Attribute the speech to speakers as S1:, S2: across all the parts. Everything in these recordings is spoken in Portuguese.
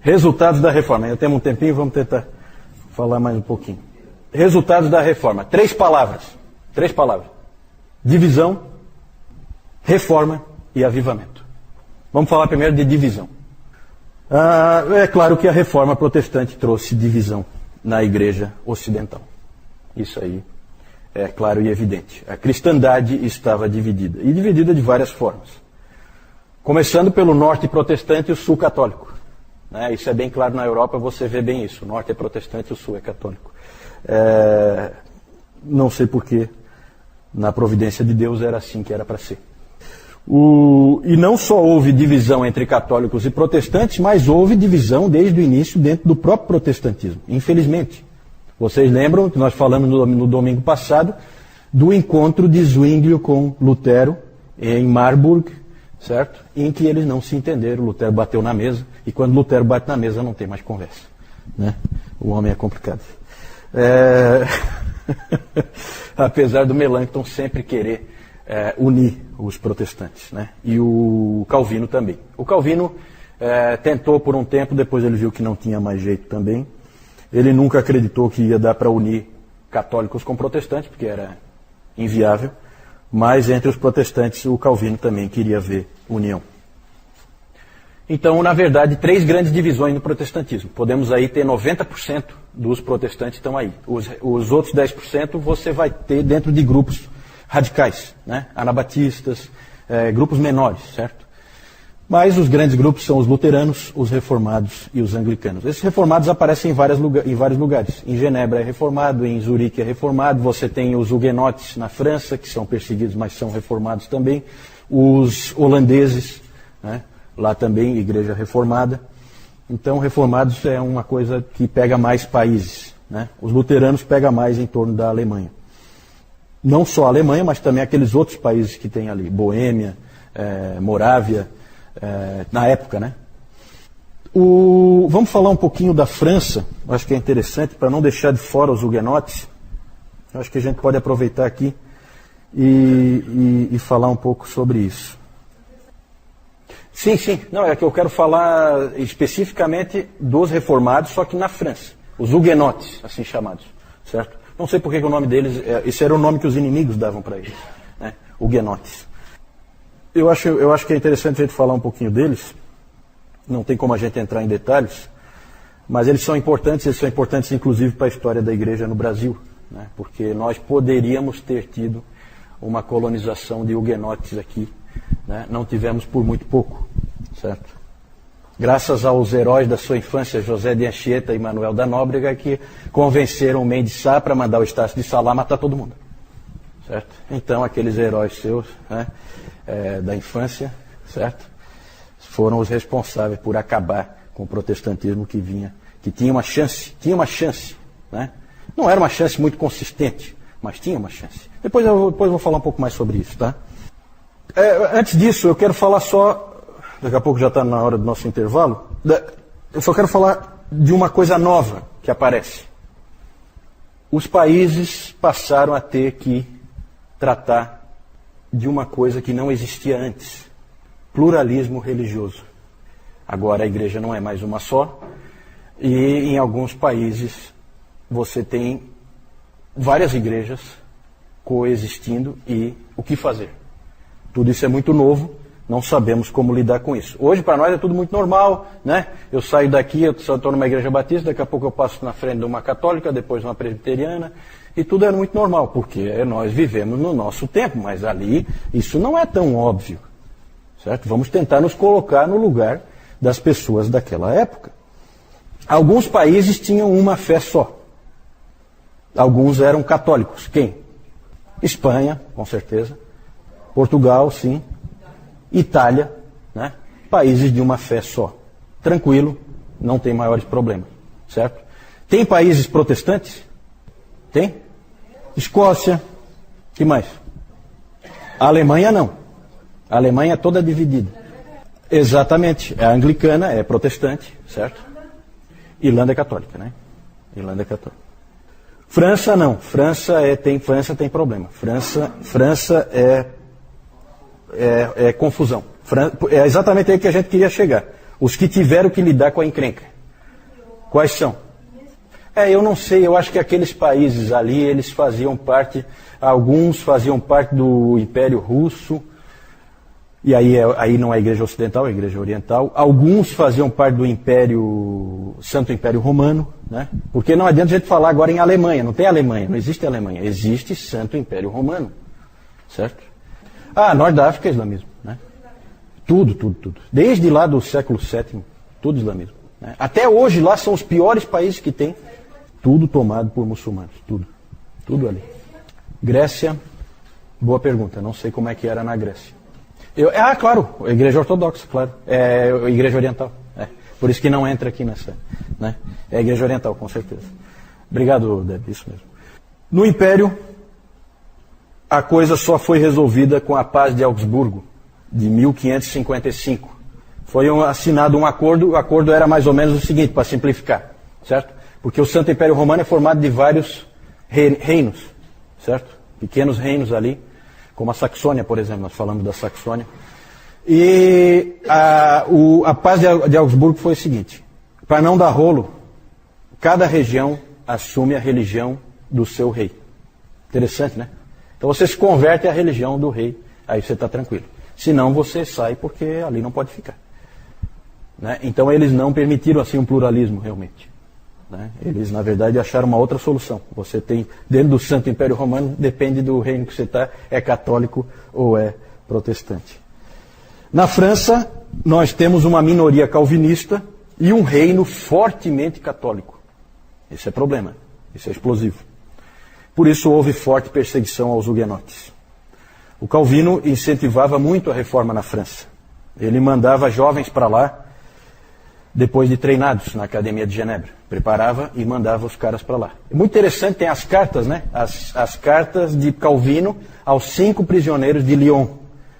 S1: Resultados da reforma. Ainda temos um tempinho, vamos tentar falar mais um pouquinho. Resultados da reforma. 3 palavras. 3 palavras. Divisão, reforma e avivamento. Vamos falar primeiro de divisão. É claro que a reforma protestante trouxe divisão na igreja ocidental. Isso aí é claro e evidente. A cristandade estava dividida. E dividida de várias formas. Começando pelo norte protestante e o sul católico. Isso é bem claro na Europa, você vê bem isso. O norte é protestante e o sul é católico. Não sei porquê, na providência de Deus era assim que era para ser. E não só houve divisão entre católicos e protestantes, mas houve divisão desde o início dentro do próprio protestantismo, infelizmente. Vocês lembram que nós falamos no domingo passado do encontro de Zwinglio com Lutero em Marburg, certo? Em que eles não se entenderam, Lutero bateu na mesa, e quando Lutero bate na mesa não tem mais conversa. Né? O homem é complicado. Apesar do Melanchthon sempre querer unir os protestantes, né? E o Calvino também. O Calvino tentou por um tempo, depois ele viu que não tinha mais jeito também. Ele nunca acreditou que ia dar para unir católicos com protestantes, porque era inviável. Mas entre os protestantes, o Calvino também queria ver união. Então, na verdade, 3 grandes divisões no protestantismo. Podemos aí ter 90% dos protestantes estão aí. Os outros 10% você vai ter dentro de grupos radicais, né? Anabatistas, grupos menores, certo? Mas os grandes grupos são os luteranos, os reformados e os anglicanos. Esses reformados aparecem em vários lugares. Em Genebra é reformado, em Zurique é reformado, você tem os huguenotes na França, que são perseguidos, mas são reformados também. Os holandeses, né? Lá também, igreja reformada. Então, reformados é uma coisa que pega mais países, né? Os luteranos pegam mais em torno da Alemanha. Não só a Alemanha, mas também aqueles outros países que tem ali, Boêmia, Morávia, na época, né? Vamos falar um pouquinho da França, acho que é interessante, para não deixar de fora os huguenotes. Acho que a gente pode aproveitar aqui e falar um pouco sobre isso. Sim, não, é que eu quero falar especificamente dos reformados, só que na França, os huguenotes, assim chamados, certo? Não sei por que o nome deles, esse era o nome que os inimigos davam para eles, né? Huguenotes. Eu acho que é interessante a gente falar um pouquinho deles. Não tem como a gente entrar em detalhes, mas eles são importantes inclusive para a história da igreja no Brasil, né? Porque nós poderíamos ter tido uma colonização de huguenotes aqui, né? Não tivemos por muito pouco, certo? Graças aos heróis da sua infância, José de Anchieta e Manuel da Nóbrega, que convenceram o Mendes Sá para mandar o Estácio de Sá lá matar todo mundo, certo? Então, aqueles heróis seus, né, da infância, certo? Foram os responsáveis por acabar com o protestantismo que tinha uma chance, né? Não era uma chance muito consistente, mas tinha uma chance. Depois eu vou falar um pouco mais sobre isso, tá? Antes disso, eu quero falar daqui a pouco já está na hora do nosso intervalo, eu só quero falar de uma coisa nova que aparece. Os países passaram a ter que tratar de uma coisa que não existia antes: pluralismo religioso. Agora a igreja não é mais uma só, e em alguns países você tem várias igrejas coexistindo, e o que fazer? Tudo isso é muito novo, não sabemos como lidar com isso. Hoje, para nós, é tudo muito normal, né? Eu saio daqui, eu estou numa igreja batista, daqui a pouco eu passo na frente de uma católica, depois uma presbiteriana, e tudo é muito normal, porque nós vivemos no nosso tempo, mas ali isso não é tão óbvio, certo? Vamos tentar nos colocar no lugar das pessoas daquela época. Alguns países tinham uma fé só. Alguns eram católicos. Quem? Espanha, com certeza. Portugal, sim. Itália, né? Países de uma fé só. Tranquilo, não tem maiores problemas, certo? Tem países protestantes? Tem? Escócia, que mais? A Alemanha não. A Alemanha é toda dividida. Exatamente, é anglicana, é protestante, certo? Irlanda é católica, né? Irlanda é católica. França não, França tem problema. França é confusão. É exatamente aí que a gente queria chegar. Os que tiveram que lidar com a encrenca. Quais são? Eu não sei, eu acho que aqueles países ali, eles faziam parte, alguns faziam parte do Império Russo, e aí não é a Igreja Ocidental, é a Igreja Oriental. Alguns faziam parte do Santo Império Romano, né? Porque não adianta a gente falar agora em Alemanha, não tem Alemanha, não existe Alemanha, existe Santo Império Romano, certo? Norte da África é islamismo, né? Tudo. Desde lá do século VII, tudo islamismo. Né? Até hoje lá são os piores países que tem, tudo tomado por muçulmanos, tudo ali. Grécia, boa pergunta, não sei como é que era na Grécia. Claro, a Igreja Ortodoxa, claro, é a Igreja Oriental, por isso que não entra aqui nessa, né? É a Igreja Oriental, com certeza. Obrigado, Deb, isso mesmo. No Império, a coisa só foi resolvida com a Paz de Augsburgo, de 1555. Foi assinado um acordo, o acordo era mais ou menos o seguinte, para simplificar, certo? Porque o Santo Império Romano é formado de vários reinos, certo? Pequenos reinos ali, como a Saxônia, por exemplo, nós falamos da Saxônia. E a Paz de Augsburgo foi o seguinte, para não dar rolo, cada região assume a religião do seu rei. Interessante, né? Então você se converte à religião do rei, aí você está tranquilo. Senão você sai porque ali não pode ficar. Né? Então eles não permitiram assim um pluralismo realmente. Né? Eles, na verdade, acharam uma outra solução. Você tem, dentro do Santo Império Romano, depende do reino que você está, é católico ou é protestante. Na França, nós temos uma minoria calvinista e um reino fortemente católico. Esse é problema, isso é explosivo. Por isso houve forte perseguição aos huguenotes. O Calvino incentivava muito a reforma na França. Ele mandava jovens para lá, depois de treinados na Academia de Genebra. Preparava e mandava os caras para lá. É muito interessante, tem as cartas, né? As cartas de Calvino aos 5 prisioneiros de Lyon.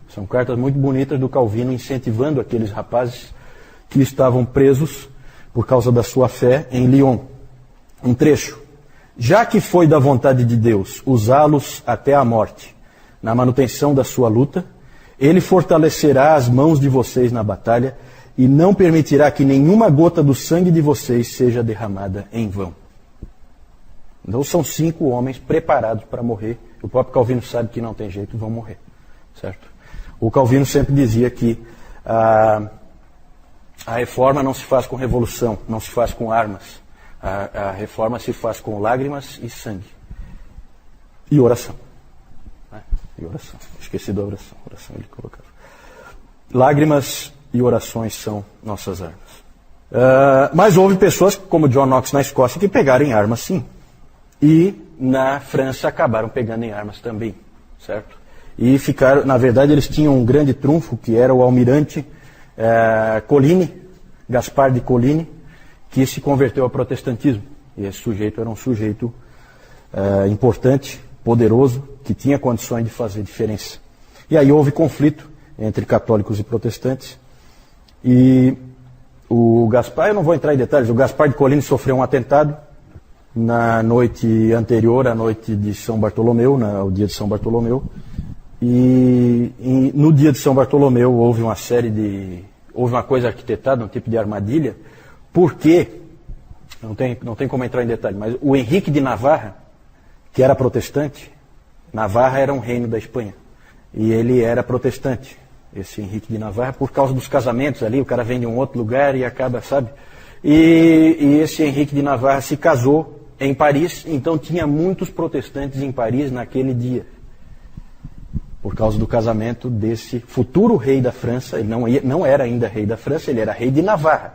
S1: São cartas muito bonitas do Calvino incentivando aqueles rapazes que estavam presos por causa da sua fé em Lyon. Um trecho. Já que foi da vontade de Deus usá-los até a morte, na manutenção da sua luta, Ele fortalecerá as mãos de vocês na batalha e não permitirá que nenhuma gota do sangue de vocês seja derramada em vão. Então são 5 homens preparados para morrer. O próprio Calvino sabe que não tem jeito, vão morrer. Certo? O Calvino sempre dizia que a reforma não se faz com revolução, não se faz com armas. A reforma se faz com lágrimas e sangue. E oração. E oração. Esqueci da oração. Oração ele colocava. Lágrimas e orações são nossas armas. Mas houve pessoas, como John Knox na Escócia, que pegaram em armas sim. E na França acabaram pegando em armas também. Certo? E ficaram, na verdade, eles tinham um grande trunfo, que era o almirante Coligny, Gaspar de Coligny, que se converteu ao protestantismo. E esse sujeito era um sujeito importante, poderoso, que tinha condições de fazer diferença. E aí houve conflito entre católicos e protestantes. E o Gaspar, eu não vou entrar em detalhes, o Gaspar de Coligny sofreu um atentado na noite anterior, à noite de São Bartolomeu, o dia de São Bartolomeu. E no dia de São Bartolomeu houve uma coisa arquitetada, um tipo de armadilha, porque, não tem como entrar em detalhe, mas o Henrique de Navarra, que era protestante, Navarra era um reino da Espanha, e ele era protestante, esse Henrique de Navarra, por causa dos casamentos ali, o cara vem de um outro lugar e acaba, sabe? E esse Henrique de Navarra se casou em Paris, então tinha muitos protestantes em Paris naquele dia, por causa do casamento desse futuro rei da França. Ele não era ainda rei da França, ele era rei de Navarra,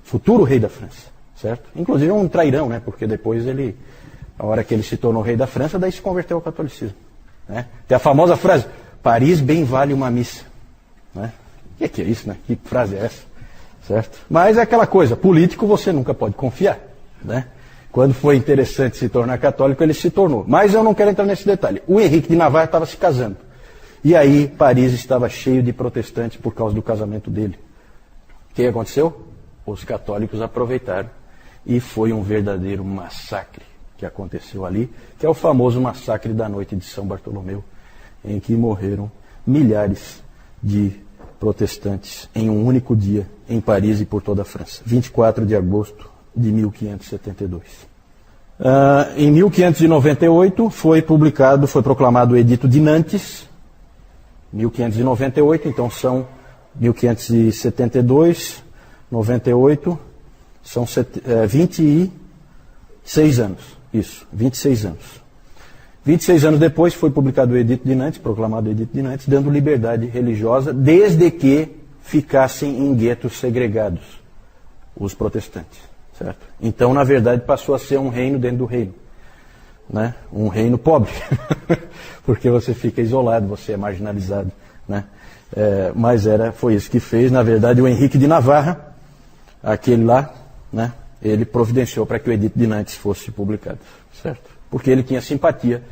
S1: futuro rei da França, certo? Inclusive um trairão, né? Porque depois a hora que ele se tornou rei da França, daí se converteu ao catolicismo. Né? Tem a famosa frase, Paris bem vale uma missa. Né? O que é isso, né? Que frase é essa? Certo? Mas é aquela coisa, político você nunca pode confiar. Né? Quando foi interessante se tornar católico, ele se tornou. Mas eu não quero entrar nesse detalhe. O Henrique de Navarra estava se casando. E aí Paris estava cheio de protestantes por causa do casamento dele. O que aconteceu? Os católicos aproveitaram e foi um verdadeiro massacre que aconteceu ali, que é o famoso massacre da noite de São Bartolomeu, em que morreram milhares de protestantes em um único dia em Paris e por toda a França, 24 de agosto de 1572. Em 1598 foi proclamado o Edito de Nantes, 1598, então são 1572, 98, são 26 anos, isso, 26 anos. 26 anos depois foi publicado o Edito de Nantes, proclamado o Edito de Nantes, dando liberdade religiosa, desde que ficassem em guetos segregados, os protestantes, certo? Então, na verdade, passou a ser um reino dentro do reino, né? Um reino pobre, porque você fica isolado, você é marginalizado, né? Mas foi isso que fez, na verdade, o Henrique de Navarra, aquele lá, né? Ele providenciou para que o Edito de Nantes fosse publicado, certo? Porque ele tinha simpatia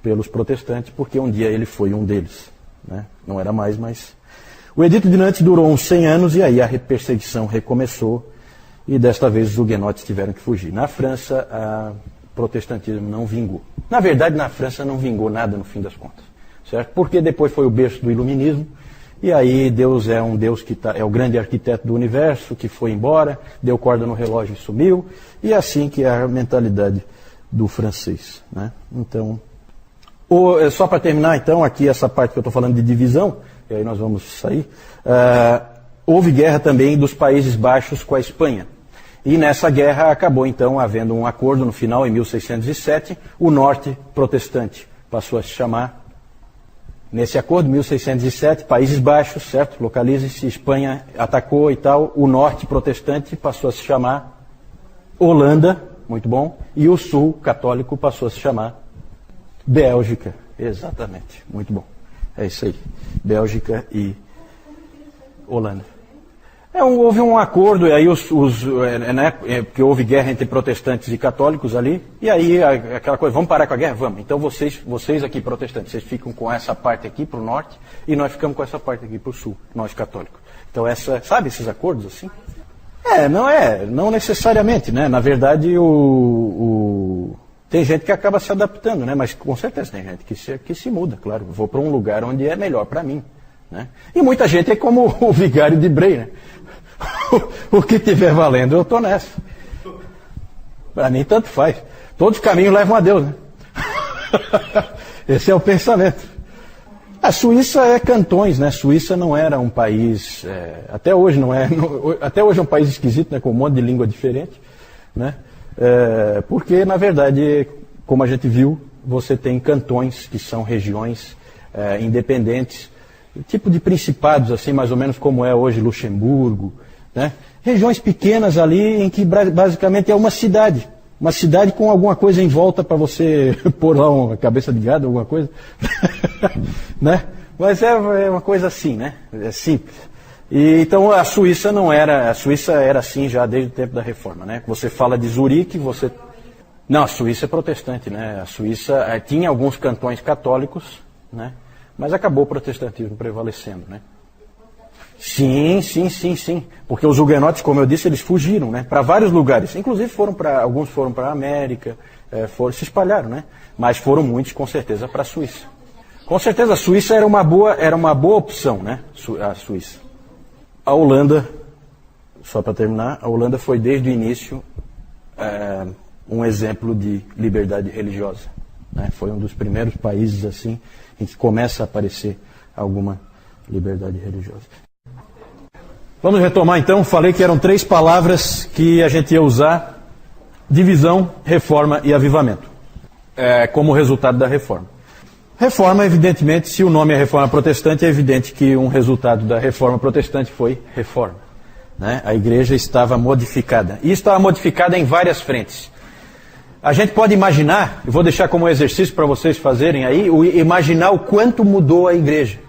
S1: pelos protestantes, porque um dia ele foi um deles, né? Não era mais, mas... O Edito de Nantes durou uns 100 anos e aí a perseguição recomeçou e desta vez os huguenotes tiveram que fugir. Na França, o protestantismo não vingou. Na verdade, na França não vingou nada no fim das contas, certo? Porque depois foi o berço do iluminismo e aí Deus é um Deus que é o grande arquiteto do universo, que foi embora, deu corda no relógio e sumiu, e é assim que é a mentalidade do francês, né? Então, só para terminar então, aqui essa parte que eu estou falando de divisão, e aí nós vamos sair, houve guerra também dos Países Baixos com a Espanha, e nessa guerra acabou então havendo um acordo no final, em 1607, o norte protestante passou a se chamar, nesse acordo, 1607, Países Baixos, certo? Localize-se, Espanha atacou e tal, o norte protestante passou a se chamar Holanda, muito bom, e o sul católico passou a se chamar Bélgica, exatamente, muito bom, é isso aí, Bélgica e Holanda. Houve um acordo, e aí porque houve guerra entre protestantes e católicos ali, e aí aquela coisa, vamos parar com a guerra? Vamos, então vocês aqui protestantes, vocês ficam com essa parte aqui para o norte, e nós ficamos com essa parte aqui para o sul, nós católicos. Então sabe esses acordos assim? Não necessariamente, né? Na verdade, tem gente que acaba se adaptando, né? Mas com certeza tem gente que se muda, claro. Vou para um lugar onde é melhor para mim, né? E muita gente é como o vigário de Bray, né? O que estiver valendo, eu estou nessa. Para mim, tanto faz. Todos os caminhos levam a Deus, né? Esse é o pensamento. A Suíça é cantões, né? A Suíça não era um país, até hoje não é, até hoje é um país esquisito, né? Com um monte de língua diferente, né? Porque, na verdade, como a gente viu, você tem cantões que são regiões independentes, tipo de principados, assim, mais ou menos como é hoje Luxemburgo, né? Regiões pequenas ali em que basicamente é uma cidade com alguma coisa em volta para você pôr lá uma cabeça de gado, alguma coisa, né? Mas é uma coisa assim, né? É simples. E, então a Suíça era assim já desde o tempo da Reforma, né? Você fala de Zurique, não, a Suíça é protestante, né? A Suíça tinha alguns cantões católicos, né? Mas acabou o protestantismo prevalecendo, né? Sim. Porque os huguenotes, como eu disse, eles fugiram, né? Para vários lugares. Inclusive alguns foram para a América, se espalharam, né? Mas foram muitos, com certeza, para a Suíça. Com certeza, a Suíça era uma boa opção, né? A Suíça. A Holanda, só para terminar, a Holanda foi desde o início um exemplo de liberdade religiosa, né? Foi um dos primeiros países assim em que começa a aparecer alguma liberdade religiosa. Vamos retomar então, falei que eram 3 palavras que a gente ia usar: divisão, reforma e avivamento, como resultado da reforma. Reforma, evidentemente, se o nome é reforma protestante, é evidente que um resultado da reforma protestante foi reforma, né? A igreja estava modificada, e estava modificada em várias frentes. A gente pode imaginar, eu vou deixar como exercício para vocês fazerem aí, imaginar o quanto mudou a igreja.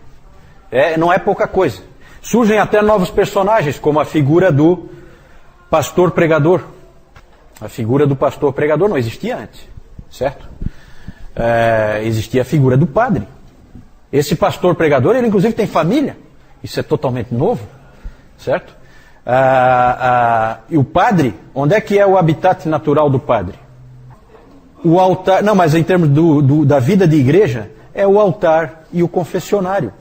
S1: Não é pouca coisa. Surgem até novos personagens, como a figura do pastor pregador. A figura do pastor pregador não existia antes, certo? Existia a figura do padre. Esse pastor pregador, ele inclusive tem família. Isso é totalmente novo, certo? E o padre, onde é que é o habitat natural do padre? O altar, não, mas em termos da vida de igreja, é o altar e o confessionário,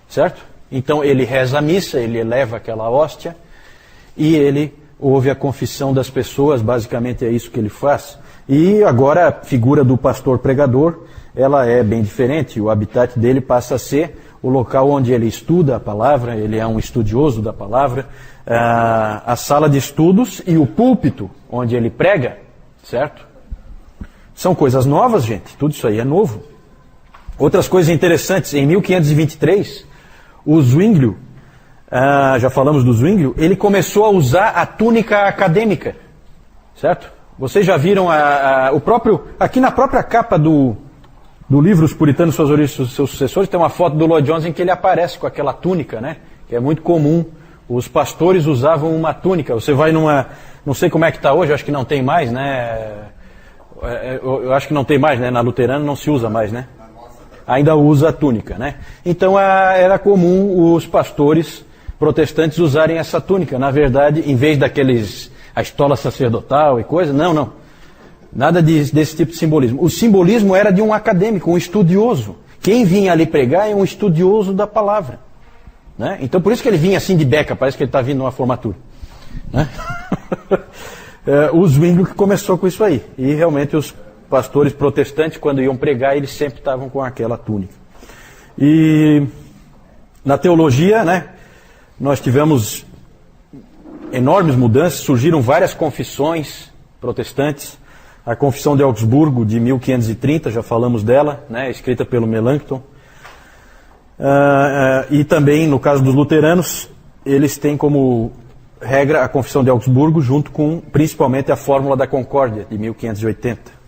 S1: certo? Então ele reza a missa, ele eleva aquela hóstia e ele ouve a confissão das pessoas, basicamente é isso que ele faz. E agora a figura do pastor pregador, ela é bem diferente, o habitat dele passa a ser o local onde ele estuda a palavra, ele é um estudioso da palavra, a sala de estudos e o púlpito onde ele prega, certo? São coisas novas, gente, tudo isso aí é novo. Outras coisas interessantes, em 1523, o Zwinglio, já falamos do Zwinglio, ele começou a usar a túnica acadêmica, certo? Vocês já viram o próprio, aqui na própria capa do livro Os Puritanos, Suas Origens e Seus Sucessores, tem uma foto do Lloyd Jones em que ele aparece com aquela túnica, né? Que é muito comum. Os pastores usavam uma túnica. Você vai numa, não sei como é que está hoje, acho que não tem mais, né? Eu acho que não tem mais, né? Na luterana não se usa mais, né? Ainda usa a túnica, né? Então era comum os pastores protestantes usarem essa túnica. Na verdade, em vez a estola sacerdotal e coisa, não. Nada desse tipo de simbolismo. O simbolismo era de um acadêmico, um estudioso. Quem vinha ali pregar é um estudioso da palavra. Né? Então por isso que ele vinha assim de beca, parece que ele está vindo numa formatura. Né? O Zwinglio que começou com isso aí. E realmente os pastores protestantes, quando iam pregar, eles sempre estavam com aquela túnica. E na teologia, né, nós tivemos enormes mudanças, surgiram várias confissões protestantes. A Confissão de Augsburgo, de 1530, já falamos dela, né, escrita pelo Melanchthon. E também, no caso dos luteranos, eles têm como regra a Confissão de Augsburgo, junto com, principalmente, a Fórmula da Concórdia, de 1580.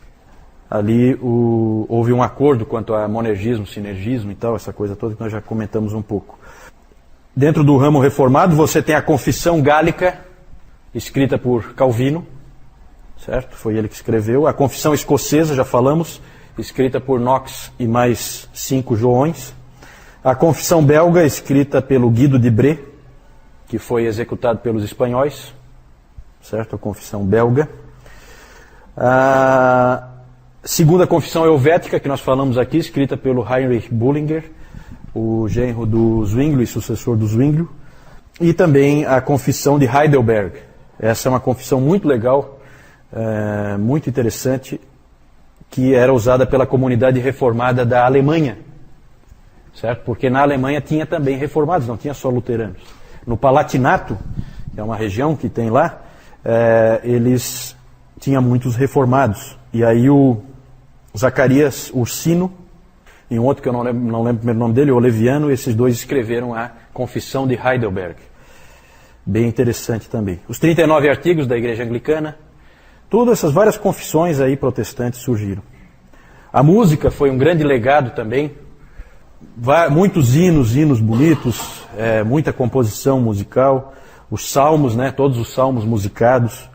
S1: Ali houve um acordo quanto a monergismo, sinergismo e tal, essa coisa toda que nós já comentamos um pouco. Dentro do ramo reformado, você tem a Confissão Gálica, escrita por Calvino, certo? Foi ele que escreveu. A Confissão Escocesa, já falamos, escrita por Knox e mais 5 Joões. A Confissão Belga, escrita pelo Guido de Bré, que foi executado pelos espanhóis, certo? A Confissão Belga. A Segunda Confissão Helvética, que nós falamos aqui, escrita pelo Heinrich Bullinger, o genro do Zwinglio e sucessor do Zwinglio. E também a Confissão de Heidelberg. Essa é uma confissão muito legal, muito interessante, que era usada pela comunidade reformada da Alemanha, certo? Porque na Alemanha tinha também reformados, não tinha só luteranos. No Palatinato, que é uma região que tem lá, eles tinham muitos reformados. E aí o Zacarias Ursino, e um outro que eu não lembro o primeiro nome dele, o Oleviano, esses dois escreveram a Confissão de Heidelberg. Bem interessante também. Os 39 artigos da Igreja Anglicana, todas essas várias confissões aí protestantes surgiram. A música foi um grande legado também. Muitos hinos bonitos, muita composição musical. Os salmos, né, todos os salmos musicados.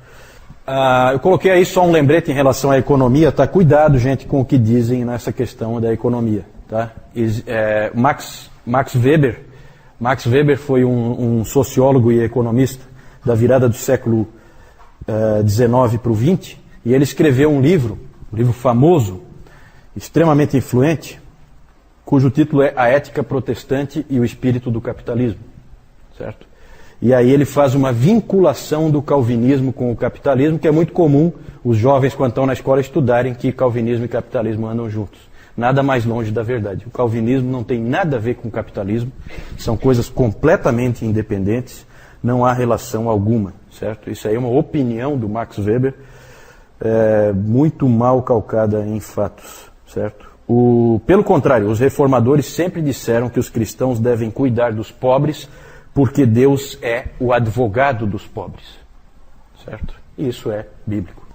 S1: Eu coloquei aí só um lembrete em relação à economia, tá? Cuidado, gente, com o que dizem nessa questão da economia, tá? Max Weber foi um sociólogo e economista da virada do século XIX para o XX, e ele escreveu um livro famoso, extremamente influente, cujo título é A Ética Protestante e o Espírito do Capitalismo, certo? E aí ele faz uma vinculação do calvinismo com o capitalismo, que é muito comum os jovens, quando estão na escola, estudarem que calvinismo e capitalismo andam juntos. Nada mais longe da verdade. O calvinismo não tem nada a ver com o capitalismo, são coisas completamente independentes, não há relação alguma, certo? Isso aí é uma opinião do Max Weber, muito mal calcada em fatos, certo? Pelo contrário, os reformadores sempre disseram que os cristãos devem cuidar dos pobres, porque Deus é o advogado dos pobres, certo? Isso é bíblico.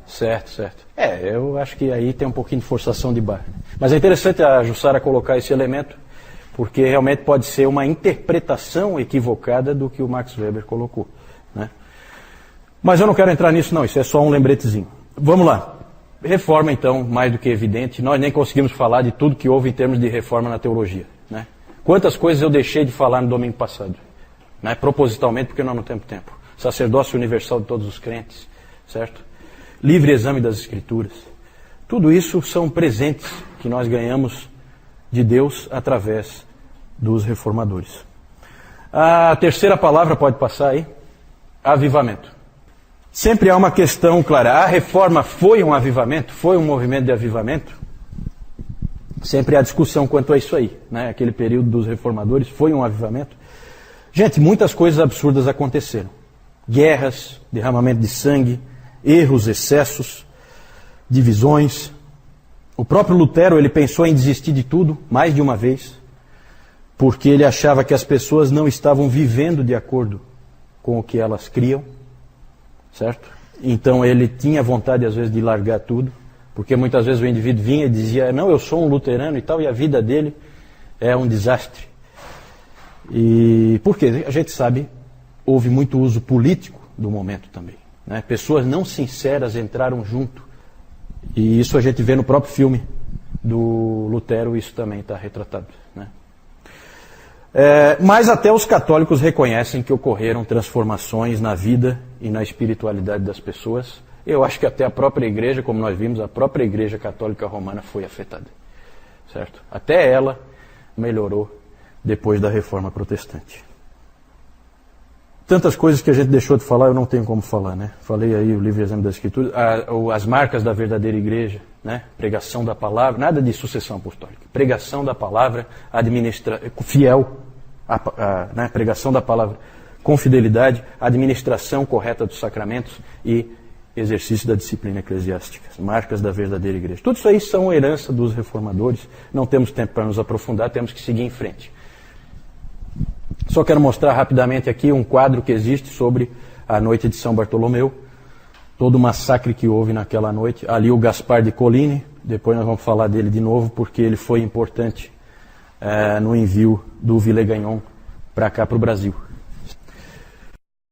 S1: Certo. Eu acho que aí tem um pouquinho de forçação de barra. Mas é interessante a Jussara colocar esse elemento, porque realmente pode ser uma interpretação equivocada do que o Max Weber colocou, né? Mas eu não quero entrar nisso não, isso é só um lembretezinho. Vamos lá. Reforma, então, mais do que evidente. Nós nem conseguimos falar de tudo que houve em termos de reforma na teologia, né? Quantas coisas eu deixei de falar no domingo passado, né? Propositalmente, porque nós não temos tempo. Sacerdócio universal de todos os crentes, certo? Livre exame das Escrituras. Tudo isso são presentes que nós ganhamos de Deus através dos reformadores. A terceira palavra pode passar aí. Avivamento. Sempre há uma questão clara. A reforma foi um avivamento? Foi um movimento de avivamento? Sempre há discussão quanto a isso aí, né? Aquele período dos reformadores foi um avivamento. Gente, muitas coisas absurdas aconteceram. Guerras, derramamento de sangue, erros, excessos, divisões. O próprio Lutero, ele pensou em desistir de tudo, mais de uma vez, porque ele achava que as pessoas não estavam vivendo de acordo com o que elas criam, certo? Então ele tinha vontade, às vezes, de largar tudo, porque muitas vezes o indivíduo vinha e dizia, não, eu sou um luterano e tal, e a vida dele é um desastre. E porque a gente sabe, houve muito uso político do momento também, né? Pessoas não sinceras entraram junto, e isso a gente vê no próprio filme do Lutero, isso também está retratado, né? Mas até os católicos reconhecem que ocorreram transformações na vida e na espiritualidade das pessoas. Eu acho que até a própria igreja, como nós vimos, a própria igreja católica romana foi afetada, certo? Até ela melhorou depois da reforma protestante. Tantas coisas que a gente deixou de falar, eu não tenho como falar, né? Falei aí o livre exemplo da Escritura, as marcas da verdadeira igreja, né? Pregação da palavra, nada de sucessão apostólica. Pregação da palavra, fiel, né? Pregação da palavra com fidelidade, administração correta dos sacramentos e exercício da disciplina eclesiástica. Marcas da verdadeira igreja. Tudo isso aí são herança dos reformadores. Não temos tempo para nos aprofundar, temos que seguir em frente. Só quero mostrar rapidamente aqui um quadro que existe sobre a noite de São Bartolomeu. Todo o massacre que houve naquela noite. Ali o Gaspar de Coligny, depois nós vamos falar dele de novo, porque ele foi importante no envio do Villegagnon para cá, para o Brasil.